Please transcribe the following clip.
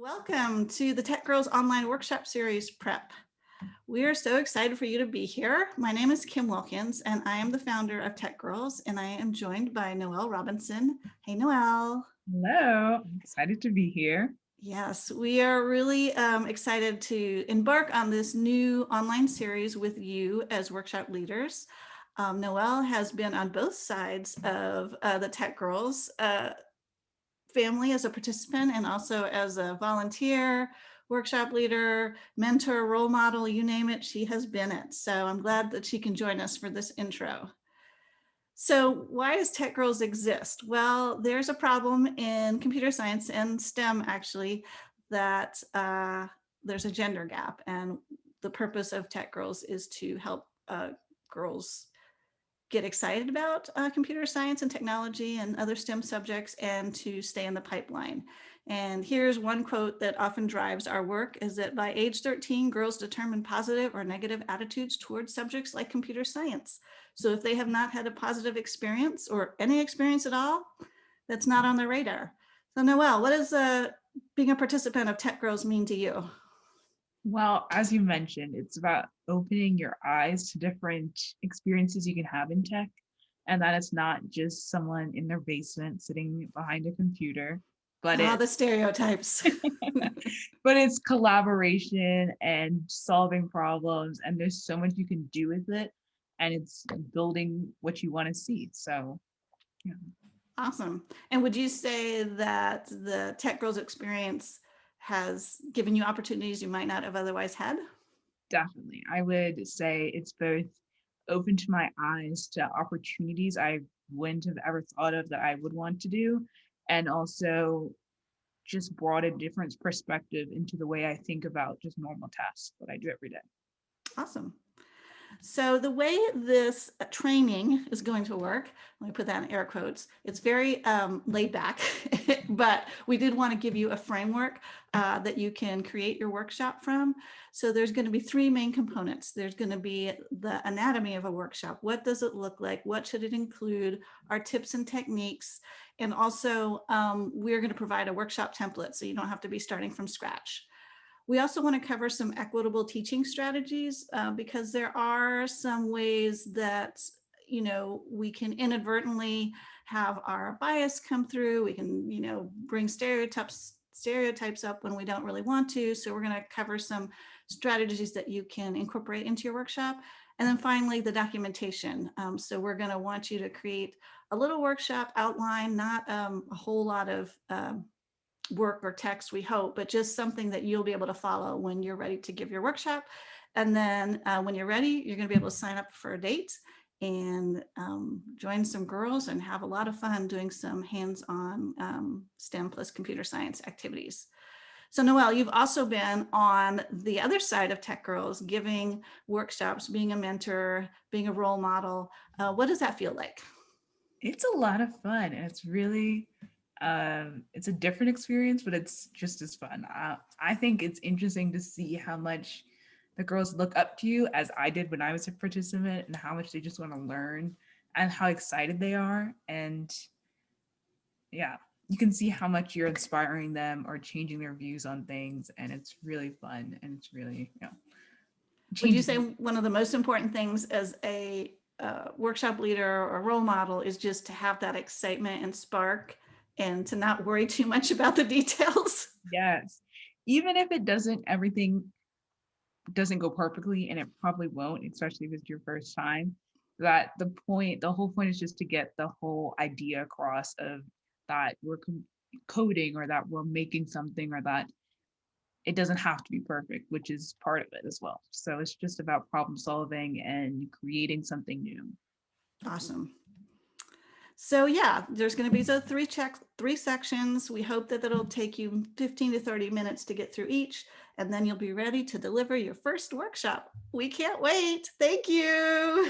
Welcome to the Tech Girls Online Workshop Series Prep. We are so excited for you to be here. My name is Kim Wilkins, and I am the founder of Tech Girls, and I am joined by Noelle Robinson. Hey, Noelle. Hello, I'm excited to be here. Yes, we are really excited to embark on this new online series with you as workshop leaders. Noelle has been on both sides of the Tech Girls family as a participant and also as a volunteer, workshop leader, mentor, role model, you name it, she has been it. So I'm glad that she can join us for this intro. So why does Tech Girls exist? Well, there's a problem in computer science and STEM actually that there's a gender gap, and the purpose of Tech Girls is to help girls get excited about computer science and technology and other STEM subjects and to stay in the pipeline. And here's one quote that often drives our work is that by age 13, girls determine positive or negative attitudes towards subjects like computer science. So if they have not had a positive experience or any experience at all, that's not on their radar. So Noelle, what does being a participant of Tech Girls mean to you? Well, as you mentioned, it's about opening your eyes to different experiences you can have in tech, and that it's not just someone in their basement sitting behind a computer, but Ah, the it's stereotypes. but it's collaboration and solving problems, and there's so much you can do with it, and it's building what you want to see. So, yeah. Awesome. And would you say that the Tech Girls experience has given you opportunities you might not have otherwise had? Definitely. I would say it's both opened to my eyes to opportunities I wouldn't have ever thought of that I would want to do, and also just brought a different perspective into the way I think about just normal tasks that I do every day. Awesome. So the way this training is going to work, let me put that in air quotes, it's very laid back, but we did want to give you a framework that you can create your workshop from. So there's going to be three main components. There's going to be the anatomy of a workshop. What does it look like? What should it include? Our tips and techniques. And also we're going to provide a workshop template so you don't have to be starting from scratch. We also want to cover some equitable teaching strategies because there are some ways that, we can inadvertently have our bias come through. We can, bring stereotypes up when we don't really want to. So we're going to cover some strategies that you can incorporate into your workshop. And then finally, the documentation. So we're going to want you to create a little workshop outline, not a whole lot of work or text, we hope, but just something that you'll be able to follow when you're ready to give your workshop. And then when you're ready, you're going to be able to sign up for a date and join some girls and have a lot of fun doing some hands-on STEM plus computer science activities. So Noelle, you've also been on the other side of Tech Girls, giving workshops, being a mentor, being a role model. What does that feel like? It's a lot of fun, and it's really it's a different experience, but it's just as fun. I think it's interesting to see how much the girls look up to you, as I did when I was a participant, and how much they just want to learn and how excited they are. And yeah, you can see how much you're inspiring them or changing their views on things, and it's really fun, and it's really, Would you changes. say one of the most important things as a workshop leader or role model is just to have that excitement and spark and to not worry too much about the details? Yes, even if it doesn't, everything doesn't go perfectly, and it probably won't, especially if it's your first time. That the whole point is just to get the whole idea across of that we're coding, or that we're making something, or that it doesn't have to be perfect, which is part of it as well. So it's just about problem solving and creating something new. Awesome. So yeah, there's going to be the three sections. We hope that it'll take you 15 to 30 minutes to get through each, and then you'll be ready to deliver your first workshop. We can't wait. Thank you.